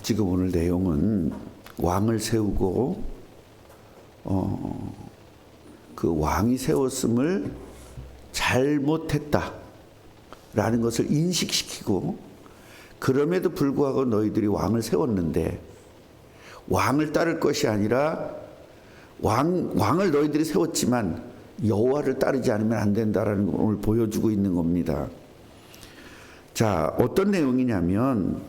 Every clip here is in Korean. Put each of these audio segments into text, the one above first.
지금 오늘 내용은 왕을 세우고 그 왕이 세웠음을 잘못했다라는 것을 인식시키고, 그럼에도 불구하고 너희들이 왕을 세웠는데 왕을 따를 것이 아니라 왕을 너희들이 세웠지만 여호와를 따르지 않으면 안 된다라는 걸 오늘 보여주고 있는 겁니다. 자, 어떤 내용이냐면,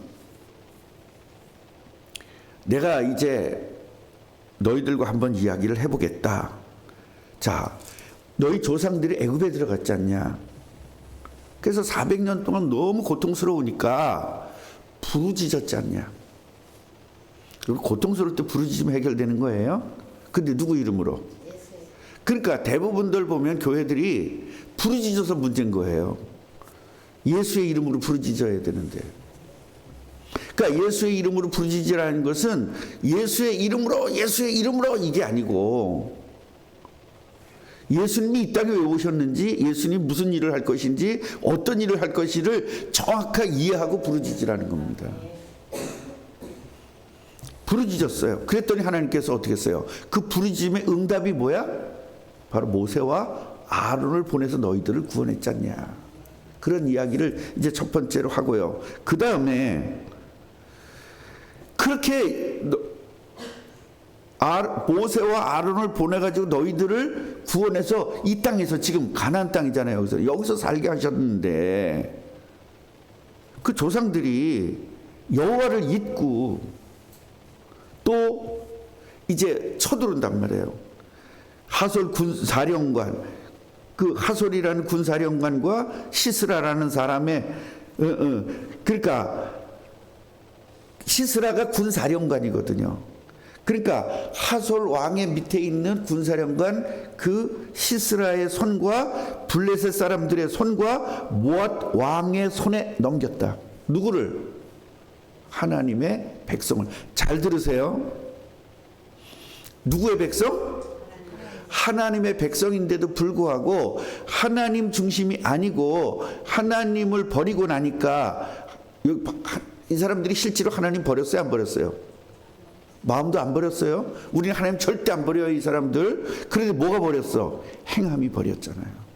내가 이제 너희들과 한번 이야기를 해보겠다. 자, 너희 조상들이 애굽에 들어갔지 않냐? 그래서 400년 동안 너무 고통스러우니까 부르짖었지 않냐? 그리고 고통스러울 때 부르짖으면 해결되는 거예요. 근데 누구 이름으로? 그러니까 대부분들 보면 교회들이 부르짖어서 문제인 거예요. 예수의 이름으로 부르짖어야 되는데. 그러니까 예수의 이름으로 부르짖으라는 것은 예수의 이름으로 이게 아니고, 예수님이 이 땅에 왜 오셨는지, 예수님이 무슨 일을 할 것인지, 어떤 일을 할 것인지를 정확하게 이해하고 부르짖으라는 겁니다. 부르짖었어요. 그랬더니 하나님께서 어떻게 했어요? 그 부르짖음의 응답이 뭐야? 바로 모세와 아론을 보내서 너희들을 구원했지 않냐. 그런 이야기를 이제 첫 번째로 하고요. 그 다음에 그렇게 모세와 아론을 보내가지고 너희들을 구원해서 이 땅에서, 지금 가나안 땅이잖아요. 여기서 살게 하셨는데, 그 조상들이 여호와를 잊고 또 이제 쳐들어온단 말이에요. 하솔 군사령관, 그 하솔이라는 군사령관과 시스라라는 사람의 그러니까 시스라가 군사령관이거든요. 그러니까 하솔 왕의 밑에 있는 군사령관 그 시스라의 손과 블레셋 사람들의 손과 모압 왕의 손에 넘겼다. 누구를? 하나님의 백성을. 잘 들으세요. 누구의 백성? 하나님의 백성인데도 불구하고 하나님 중심이 아니고 하나님을 버리고 나니까, 이 사람들이 실제로 하나님 버렸어요, 안 버렸어요? 마음도 안 버렸어요? 우리는 하나님 절대 안 버려요, 이 사람들. 그런데 뭐가 버렸어? 행함이 버렸잖아요.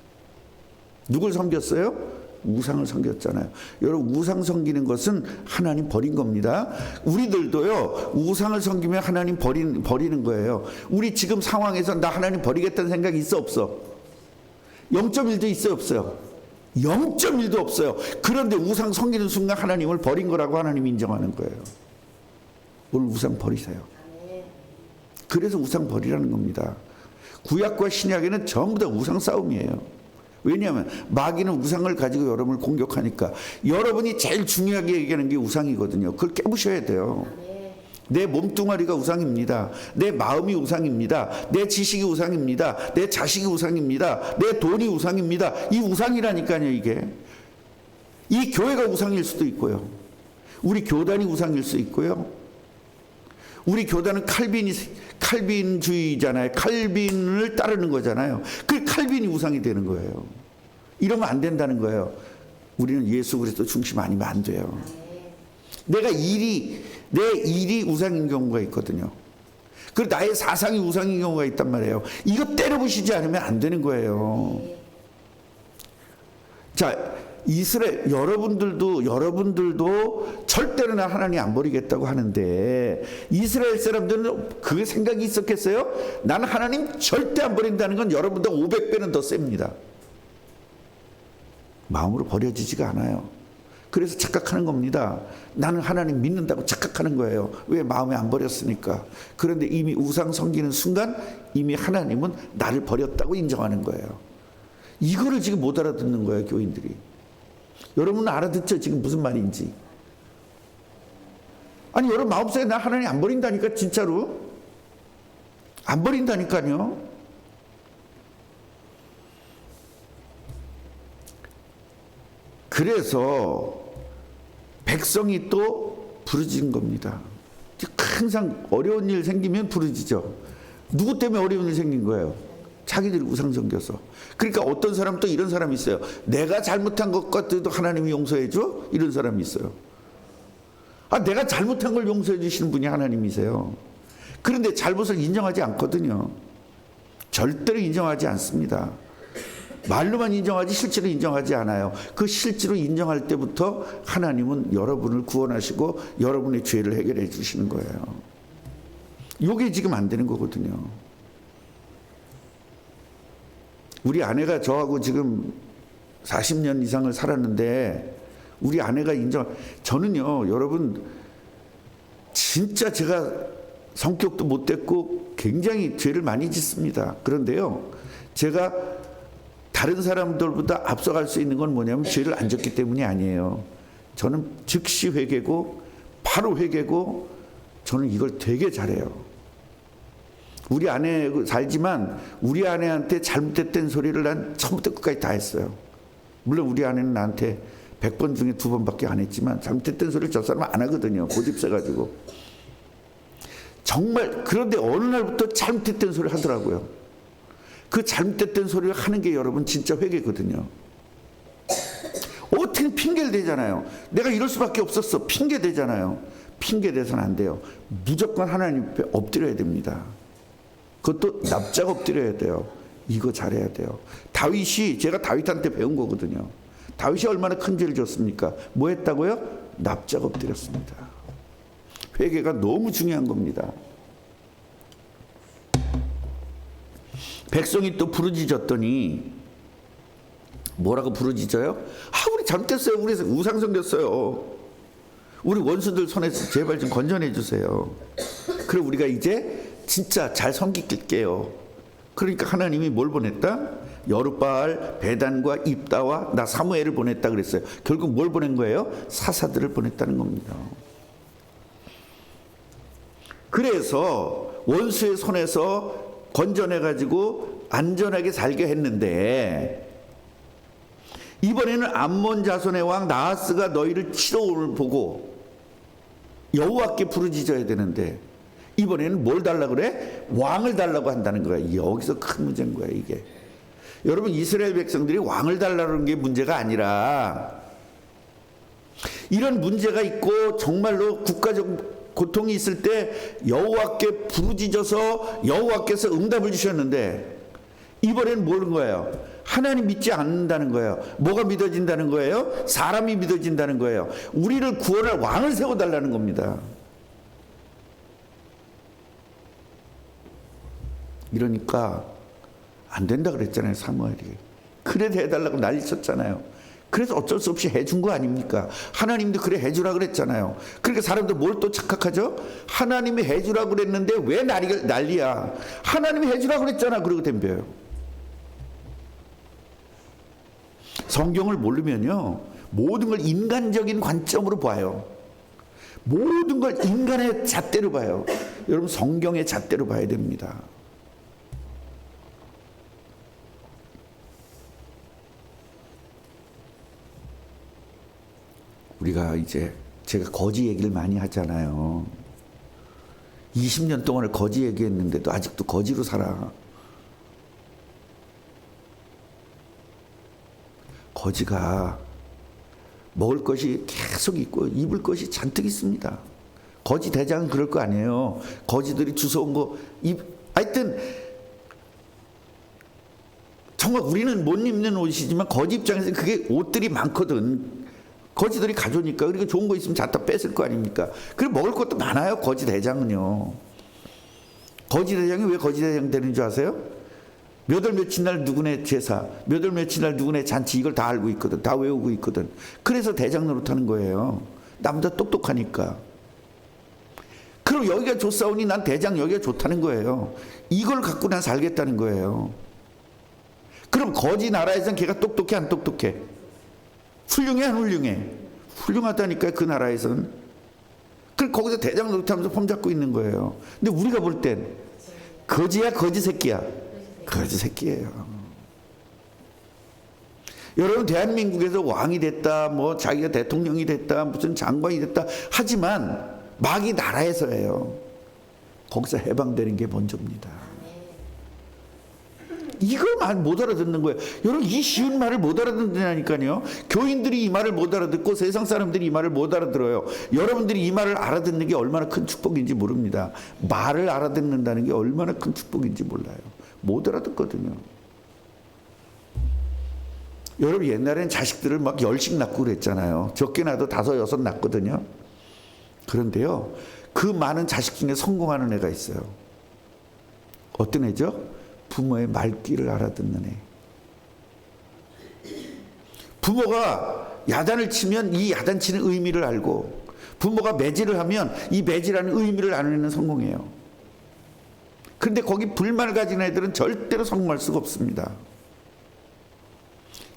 누굴 섬겼어요? 우상을 섬겼잖아요. 여러분, 우상 섬기는 것은 하나님 버린 겁니다. 우리들도요, 우상을 섬기면 하나님 버리는 거예요. 우리 지금 상황에서 나 하나님 버리겠다는 생각이 있어, 없어? 0.1도 있어요, 없어요? 0.1도 없어요. 그런데 우상 섬기는 순간 하나님을 버린 거라고 하나님이 인정하는 거예요. 오늘 우상 버리세요. 그래서 우상 버리라는 겁니다. 구약과 신약에는 전부 다 우상 싸움이에요. 왜냐하면 마귀는 우상을 가지고 여러분을 공격하니까. 여러분이 제일 중요하게 얘기하는 게 우상이거든요. 그걸 깨부셔야 돼요. 내 몸뚱아리가 우상입니다. 내 마음이 우상입니다. 내 지식이 우상입니다. 내 자식이 우상입니다. 내 돈이 우상입니다. 이 우상이라니까요, 이게. 이 교회가 우상일 수도 있고요. 우리 교단이 우상일 수 있고요. 우리 교단은 칼빈주의잖아요. 칼빈을 따르는 거잖아요. 그 칼빈이 우상이 되는 거예요. 이러면 안 된다는 거예요. 우리는 예수 그리스도 중심 아니면 안 돼요. 내 일이 우상인 경우가 있거든요. 그리고 나의 사상이 우상인 경우가 있단 말이에요. 이거 때려부시지 않으면 안 되는 거예요. 자, 이스라엘 여러분들도 절대로 나 하나님 안 버리겠다고 하는데, 이스라엘 사람들은 그 생각이 있었겠어요? 나는 하나님 절대 안 버린다는 건 여러분보다 500배는 더 셉니다. 마음으로 버려지지가 않아요. 그래서 착각하는 겁니다. 나는 하나님 믿는다고 착각하는 거예요. 왜? 마음에 안 버렸으니까. 그런데 이미 우상 섬기는 순간 이미 하나님은 나를 버렸다고 인정하는 거예요. 이거를 지금 못 알아듣는 거예요, 교인들이. 여러분은 알아듣죠? 지금 무슨 말인지. 아니, 여러분 마음속에 나 하나님 안 버린다니까, 진짜로. 안 버린다니까요. 그래서 백성이 또 부르짖은 겁니다. 항상 어려운 일 생기면 부르짖죠. 누구 때문에 어려운 일 생긴 거예요? 자기들이 우상 섬겨서. 그러니까 어떤 사람 또 이런 사람이 있어요. 내가 잘못한 것 같아도 하나님이 용서해 줘? 이런 사람이 있어요. 내가 잘못한 걸 용서해 주시는 분이 하나님이세요. 그런데 잘못을 인정하지 않거든요. 절대로 인정하지 않습니다. 말로만 인정하지 실제로 인정하지 않아요. 그 실제로 인정할 때부터 하나님은 여러분을 구원하시고 여러분의 죄를 해결해 주시는 거예요. 이게 지금 안 되는 거거든요. 우리 아내가 저하고 지금 40년 이상을 살았는데 우리 아내가 저는요, 여러분, 진짜 제가 성격도 못됐고 굉장히 죄를 많이 짓습니다. 그런데요, 제가 다른 사람들보다 앞서갈 수 있는 건 뭐냐면 죄를 안 졌기 때문이 아니에요. 저는 즉시 회개고 바로 회개고 저는 이걸 되게 잘해요. 우리 아내 살지만 우리 아내한테 잘못됐던 소리를 난 처음부터 끝까지 다 했어요. 물론 우리 아내는 나한테 100번 중에 2번밖에 안 했지만 잘못됐던 소리를 저 사람은 안 하거든요. 고집 세가지고. 정말 그런데 어느 날부터 잘못됐던 소리를 하더라고요. 그 잘못됐던 소리를 하는 게 여러분 진짜 회개거든요. 어떻게 핑계를 대잖아요. 내가 이럴 수밖에 없었어. 핑계 대잖아요. 핑계 대서는 안 돼요. 무조건 하나님 앞에 엎드려야 됩니다. 그것도 납작 엎드려야 돼요. 이거 잘해야 돼요. 다윗이, 제가 다윗한테 배운 거거든요. 다윗이 얼마나 큰 죄를 졌습니까? 뭐 했다고요? 납작 엎드렸습니다. 회개가 너무 중요한 겁니다. 백성이 또 부르짖었더니 뭐라고 부르짖어요? 우리 잘못했어요. 우리 우상 섬겼어요. 우리 원수들 손에서 제발 좀 건져내 주세요. 그럼 우리가 이제 진짜 잘 섬길게요. 그러니까 하나님이 뭘 보냈다? 여룻바알, 베단과 입다와 나 사무엘을 보냈다 그랬어요. 결국 뭘 보낸 거예요? 사사들을 보냈다는 겁니다. 그래서 원수의 손에서 건져내가지고 안전하게 살게 했는데, 이번에는 암몬 자손의 왕 나하스가 너희를 치러오를 보고 여호와께 부르짖어야 되는데 이번에는 뭘 달라고 그래? 왕을 달라고 한다는 거야. 여기서 큰 문제인 거야 이게. 여러분, 이스라엘 백성들이 왕을 달라는 게 문제가 아니라, 이런 문제가 있고 정말로 국가적 고통이 있을 때 여호와께 부르짖어서 여호와께서 응답을 주셨는데, 이번에는 뭐는 거예요? 하나님 믿지 않는다는 거예요. 뭐가 믿어진다는 거예요? 사람이 믿어진다는 거예요. 우리를 구원할 왕을 세워달라는 겁니다. 이러니까 안 된다 그랬잖아요, 사무엘이. 그래도 해달라고 난리 쳤잖아요. 그래서 어쩔 수 없이 해준 거 아닙니까? 하나님도 그래 해주라 그랬잖아요. 그러니까 사람들 뭘 또 착각하죠? 하나님이 해주라 그랬는데 왜 난리야? 하나님이 해주라 그랬잖아. 그러고 덤벼요. 성경을 모르면요, 모든 걸 인간적인 관점으로 봐요. 모든 걸 인간의 잣대로 봐요. 여러분, 성경의 잣대로 봐야 됩니다. 우리가 이제, 제가 거지 얘기를 많이 하잖아요. 20년 동안을 거지 얘기했는데도 아직도 거지로 살아. 거지가 먹을 것이 계속 있고 입을 것이 잔뜩 있습니다. 거지 대장은 그럴 거 아니에요. 거지들이 주워온 거 하여튼 정말 우리는 못 입는 옷이지만 거지 입장에서는 그게 옷들이 많거든. 거지들이 가져오니까. 그리고 좋은 거 있으면 갖다 뺏을 거 아닙니까? 그리고 먹을 것도 많아요, 거지 대장은요. 거지 대장이 왜 거지 대장 되는 줄 아세요? 몇 월 며칠 날 누구네 제사, 몇 월 며칠 날 누구네 잔치, 이걸 다 알고 있거든. 다 외우고 있거든. 그래서 대장 노릇하는 거예요. 나보다 똑똑하니까. 그럼 여기가 좋사오니 난 대장 여기가 좋다는 거예요. 이걸 갖고 난 살겠다는 거예요. 그럼 거지 나라에선 걔가 똑똑해 안 똑똑해? 훌륭해 안 훌륭해? 훌륭하다니까요, 그 나라에선. 그럼 거기서 대장 노릇하면서 폼 잡고 있는 거예요. 근데 우리가 볼 땐 거지야 거지 새끼야? 거지 새끼예요. 여러분, 대한민국에서 왕이 됐다, 뭐 자기가 대통령이 됐다, 무슨 장관이 됐다 하지만 막이 나라에서예요. 거기서 해방되는 게 먼저입니다. 이걸 말 못 알아듣는 거예요. 여러분, 이 쉬운 말을 못 알아듣는다니까요. 교인들이 이 말을 못 알아듣고 세상 사람들이 이 말을 못 알아들어요. 여러분들이 이 말을 알아듣는 게 얼마나 큰 축복인지 모릅니다. 말을 알아듣는다는 게 얼마나 큰 축복인지 몰라요. 못 알아듣거든요. 여러분, 옛날엔 자식들을 막 10씩 낳고 그랬잖아요. 적게 낳아도 5, 6 낳거든요. 그런데요, 그 많은 자식 중에 성공하는 애가 있어요. 어떤 애죠? 부모의 말귀를 알아듣는 애. 부모가 야단을 치면 이 야단치는 의미를 알고, 부모가 매질을 하면 이 매질하는 의미를 아는 애는 성공해요. 그런데 거기 불만을 가진 애들은 절대로 성공할 수가 없습니다.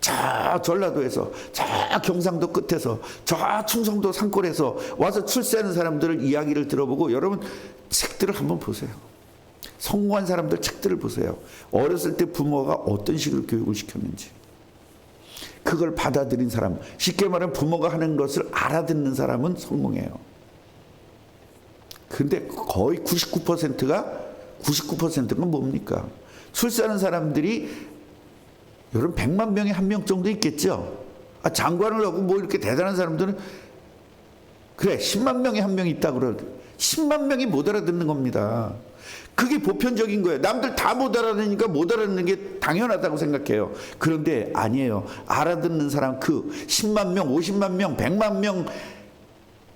저 전라도에서, 저 경상도 끝에서, 저 충청도 산골에서 와서 출세하는 사람들을 이야기를 들어보고 여러분 책들을 한번 보세요. 성공한 사람들 책들을 보세요. 어렸을 때 부모가 어떤 식으로 교육을 시켰는지, 그걸 받아들인 사람, 쉽게 말하면 부모가 하는 것을 알아듣는 사람은 성공해요. 근데 거의 99%가 뭡니까? 출세하는 사람들이 여러분 100만 명에 1명 정도 있겠죠. 장관을 하고 뭐 이렇게 대단한 사람들은 그래 10만 명에 1명 있다 그러 10만 명이 못 알아듣는 겁니다. 그게 보편적인 거예요. 남들 다 못 알아듣으니까 못 알아듣는 게 당연하다고 생각해요. 그런데 아니에요. 알아듣는 사람, 그 10만 명, 50만 명, 100만 명,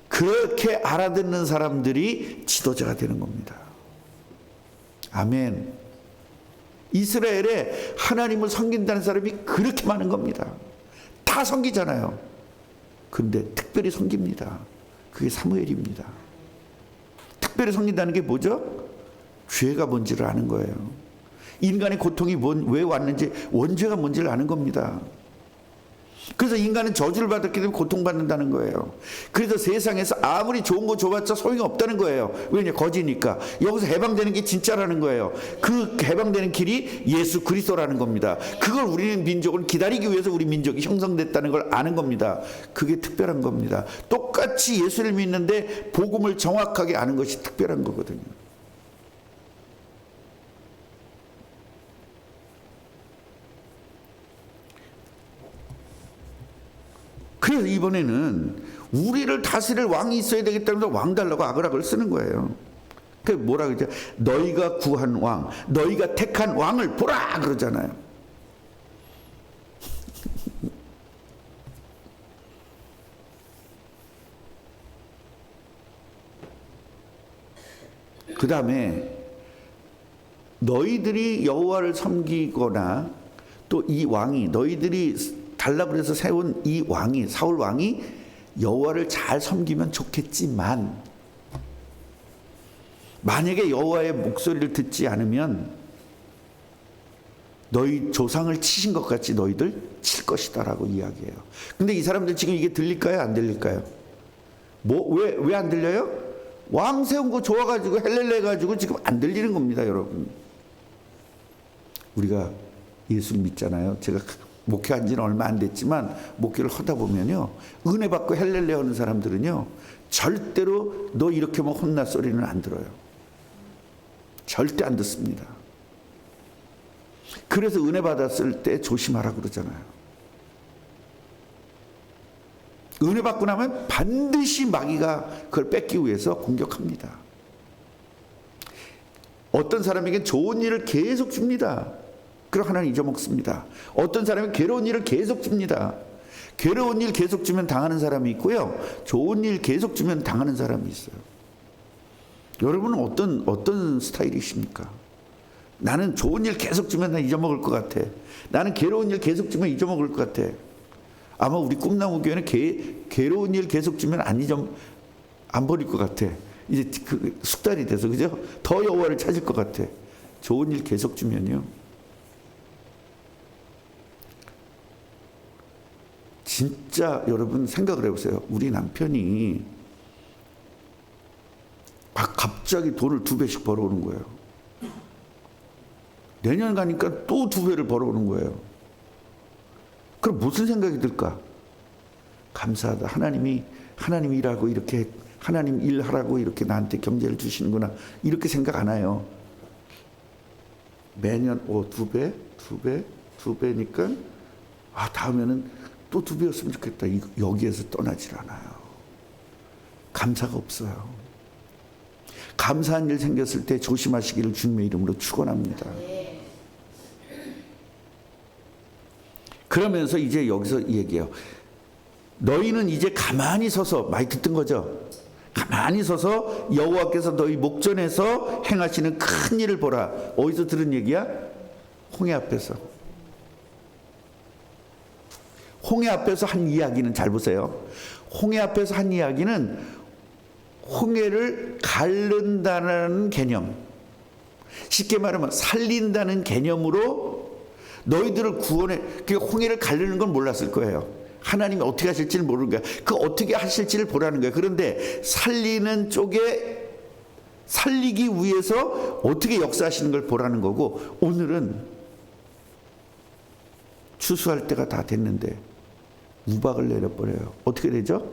그렇게 알아듣는 사람들이 지도자가 되는 겁니다. 아멘. 이스라엘에 하나님을 섬긴다는 사람이 그렇게 많은 겁니다. 다 섬기잖아요. 그런데 특별히 섬깁니다. 그게 사무엘입니다. 특별히 섬긴다는 게 뭐죠? 죄가 뭔지를 아는 거예요. 인간의 고통이 왜 왔는지, 원죄가 뭔지를 아는 겁니다. 그래서 인간은 저주를 받았기 때문에 고통받는다는 거예요. 그래서 세상에서 아무리 좋은 거 줘봤자 소용이 없다는 거예요. 왜냐? 거지니까. 여기서 해방되는 게 진짜라는 거예요. 그 해방되는 길이 예수 그리스도라는 겁니다. 그걸 우리는 민족은 기다리기 위해서 우리 민족이 형성됐다는 걸 아는 겁니다. 그게 특별한 겁니다. 똑같이 예수를 믿는데 복음을 정확하게 아는 것이 특별한 거거든요. 그래서 이번에는 우리를 다스릴 왕이 있어야 되겠다면서 왕 달라고 아그락을 쓰는 거예요. 그 뭐라 그러죠? 너희가 구한 왕, 너희가 택한 왕을 보라 그러잖아요. 그 다음에 너희들이 여호와를 섬기거나 또 이 왕이 너희들이 달라고 해서 세운 이 왕이, 사울 왕이 여호와를 잘 섬기면 좋겠지만 만약에 여호와의 목소리를 듣지 않으면 너희 조상을 치신 것 같이 너희들 칠 것이다 라고 이야기해요. 근데 이 사람들 지금 이게 들릴까요? 안 들릴까요? 왜 안 들려요? 왕 세운 거 좋아가지고 헬렐레 가지고 지금 안 들리는 겁니다. 여러분, 우리가 예수를 믿잖아요. 제가 목회한 지는 얼마 안 됐지만 목회를 하다 보면요, 은혜 받고 헬렐레 하는 사람들은요 절대로 너 이렇게 하면 혼나 소리는 안 들어요. 절대 안 듣습니다. 그래서 은혜 받았을 때 조심하라 그러잖아요. 은혜 받고 나면 반드시 마귀가 그걸 뺏기 위해서 공격합니다. 어떤 사람에게 좋은 일을 계속 줍니다. 그럼 하나는 잊어먹습니다. 어떤 사람은 괴로운 일을 계속 줍니다. 괴로운 일 계속 주면 당하는 사람이 있고요, 좋은 일 계속 주면 당하는 사람이 있어요. 여러분은 어떤 스타일이십니까? 나는 좋은 일 계속 주면 난 잊어먹을 것 같아. 나는 괴로운 일 계속 주면 잊어먹을 것 같아. 아마 우리 꿈나무 교회는 괴로운 일 계속 주면 안 버릴 것 같아. 이제 그 숙달이 돼서, 그죠? 더 여호와를 찾을 것 같아. 좋은 일 계속 주면요, 진짜 여러분 생각을 해보세요. 우리 남편이 갑자기 돈을 2배씩 벌어오는 거예요. 내년 가니까 또 2배를 벌어오는 거예요. 그럼 무슨 생각이 들까? 감사하다. 하나님이 일하고 이렇게, 하나님 일하라고 이렇게 나한테 경제를 주시는구나, 이렇게 생각 안 해요. 매년 2배, 2배, 2배니까 다음에는 또 2배였으면 좋겠다. 여기에서 떠나질 않아요. 감사가 없어요. 감사한 일 생겼을 때 조심하시기를 주님의 이름으로 축원합니다. 그러면서 이제 여기서 얘기해요. 너희는 이제 가만히 서서, 많이 듣던 거죠. 가만히 서서 여호와께서 너희 목전에서 행하시는 큰 일을 보라. 어디서 들은 얘기야? 홍해 앞에서. 홍해 앞에서 한 이야기는, 잘 보세요. 홍해 앞에서 한 이야기는 홍해를 가른다는 개념, 쉽게 말하면 살린다는 개념으로 너희들을 구원해. 그 홍해를 가르는 건 몰랐을 거예요. 하나님이 어떻게 하실지를 모르는 거야. 그 어떻게 하실지를 보라는 거야. 그런데 살리는 쪽에 살리기 위해서 어떻게 역사하시는 걸 보라는 거고, 오늘은 추수할 때가 다 됐는데 우박을 내려버려요. 어떻게 되죠?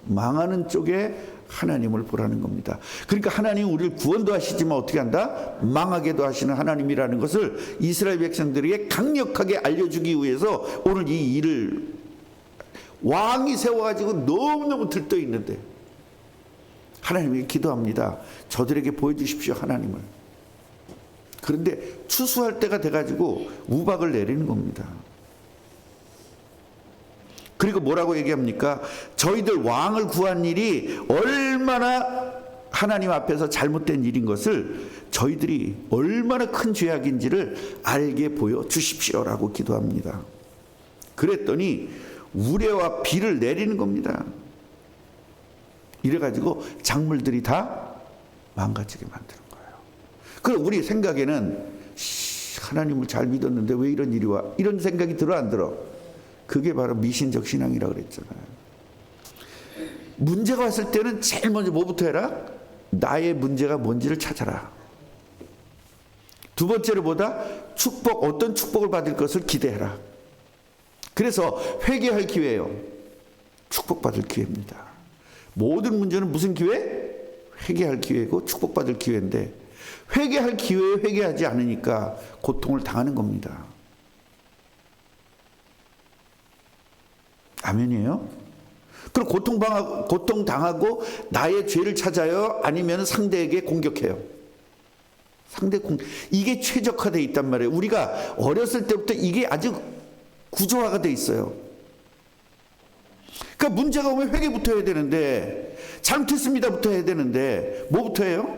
망하는 쪽에 하나님을 보라는 겁니다. 그러니까 하나님 우리를 구원도 하시지만 어떻게 한다? 망하게도 하시는 하나님이라는 것을 이스라엘 백성들에게 강력하게 알려주기 위해서 오늘 이 일을 왕이 세워가지고 너무너무 들떠 있는데 하나님에게 기도합니다. 저들에게 보여주십시오, 하나님을. 그런데 추수할 때가 돼가지고 우박을 내리는 겁니다. 그리고 뭐라고 얘기합니까? 저희들 왕을 구한 일이 얼마나 하나님 앞에서 잘못된 일인 것을 저희들이 얼마나 큰 죄악인지를 알게 보여주십시오라고 기도합니다. 그랬더니 우레와 비를 내리는 겁니다. 이래가지고 작물들이 다 망가지게 만드는 거예요. 그럼 우리 생각에는 하나님을 잘 믿었는데 왜 이런 일이 와? 이런 생각이 들어 안 들어? 그게 바로 미신적 신앙이라고 그랬잖아요. 문제가 왔을 때는 제일 먼저 뭐부터 해라? 나의 문제가 뭔지를 찾아라. 두 번째로 뭐다? 축복, 어떤 축복을 받을 것을 기대해라. 그래서 회개할 기회예요. 축복받을 기회입니다. 모든 문제는 무슨 기회? 회개할 기회고 축복받을 기회인데, 회개할 기회에 회개하지 않으니까 고통을 당하는 겁니다. 아멘이에요? 그럼 고통당하고 나의 죄를 찾아요? 아니면 상대에게 공격해요? 이게 최적화되어 있단 말이에요. 우리가 어렸을 때부터 이게 아주 구조화가 되어 있어요. 그러니까 문제가 오면 회개부터 해야 되는데, 잘못했습니다부터 해야 되는데, 뭐부터 해요?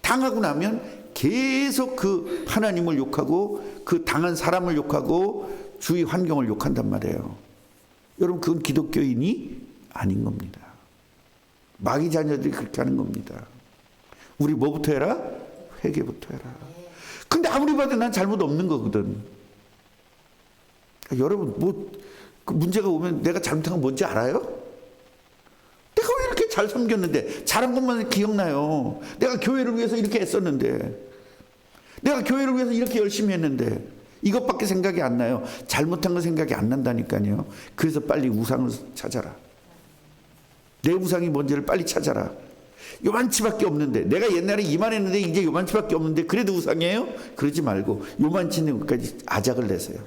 당하고 나면 계속 그 하나님을 욕하고 그 당한 사람을 욕하고 주위 환경을 욕한단 말이에요. 여러분, 그건 기독교인이 아닌 겁니다. 마귀 자녀들이 그렇게 하는 겁니다. 우리 뭐부터 해라? 회개부터 해라. 근데 아무리 봐도 난 잘못 없는 거거든. 여러분, 그 문제가 오면 내가 잘못한 건 뭔지 알아요? 내가 왜 이렇게 잘 섬겼는데, 잘한 것만 기억나요. 내가 교회를 위해서 이렇게 애썼는데, 내가 교회를 위해서 이렇게 열심히 했는데, 이것밖에 생각이 안 나요. 잘못한 건 생각이 안 난다니까요. 그래서 빨리 우상을 찾아라. 내 우상이 뭔지를 빨리 찾아라. 요만치밖에 없는데, 내가 옛날에 이만했는데 이제 요만치밖에 없는데 그래도 우상이에요? 그러지 말고 요만치 있는 것까지 아작을 내세요.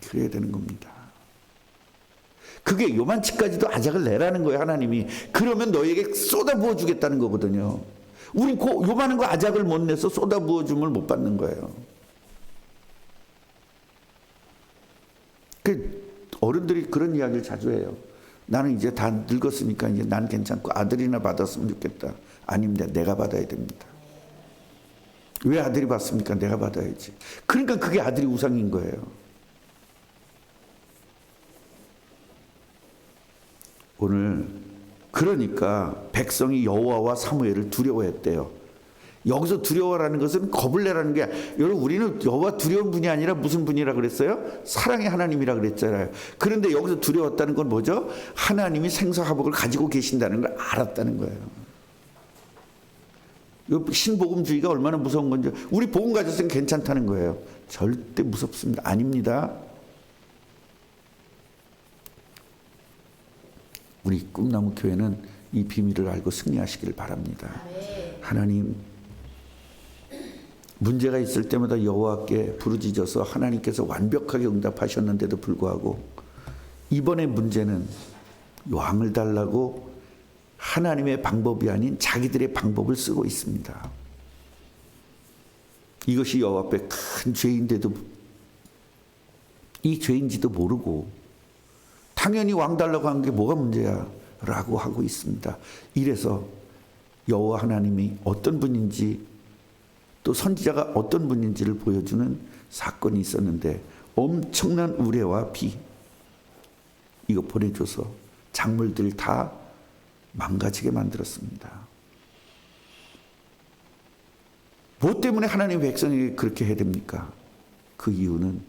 그래야 되는 겁니다. 그게 요만치까지도 아작을 내라는 거예요, 하나님이. 그러면 너에게 쏟아부어 주겠다는 거거든요. 우린 요만한 거 아작을 못 내서 쏟아부어 줌을 못 받는 거예요. 어른들이 그런 이야기를 자주 해요. 나는 이제 다 늙었으니까 이제 난 괜찮고 아들이나 받았으면 좋겠다. 아닙니다. 내가 받아야 됩니다. 왜 아들이 받습니까? 내가 받아야지. 그러니까 그게 아들이 우상인 거예요. 오늘 그러니까 백성이 여호와와 사무엘을 두려워했대요. 여기서 두려워라는 것은 겁을 내라는 게, 여러분, 우리는 여호와 두려운 분이 아니라 무슨 분이라 그랬어요? 사랑의 하나님이라 그랬잖아요. 그런데 여기서 두려웠다는 건 뭐죠? 하나님이 생사화복을 가지고 계신다는 걸 알았다는 거예요. 신복음주의가 얼마나 무서운 건지. 우리 복음 가졌으면 괜찮다는 거예요. 절대 무섭습니다. 아닙니다. 우리 꿈나무 교회는 이 비밀을 알고 승리하시길 바랍니다. 하나님, 문제가 있을 때마다 여호와께 부르짖어서 하나님께서 완벽하게 응답하셨는데도 불구하고 이번에 문제는 왕을 달라고 하나님의 방법이 아닌 자기들의 방법을 쓰고 있습니다. 이것이 여호와 앞에 큰 죄인데도 이 죄인지도 모르고 당연히 왕 달라고 한 게 뭐가 문제야 라고 하고 있습니다. 이래서 여호와 하나님이 어떤 분인지 또 선지자가 어떤 분인지를 보여주는 사건이 있었는데 엄청난 우레와 비 이거 보내줘서 작물들 다 망가지게 만들었습니다. 뭐 때문에 하나님 백성에게 그렇게 해야 됩니까? 그 이유는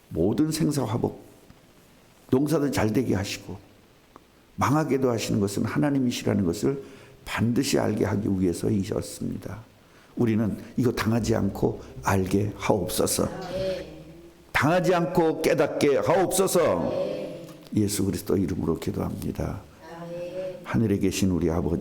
모든 생사화복 농사도 잘 되게 하시고 망하게도 하시는 것은 하나님이시라는 것을 반드시 알게 하기 위해서이셨습니다. 우리는 이거 당하지 않고 알게 하옵소서. 당하지 않고 깨닫게 하옵소서. 예수 그리스도 이름으로 기도합니다. 하늘에 계신 우리 아버지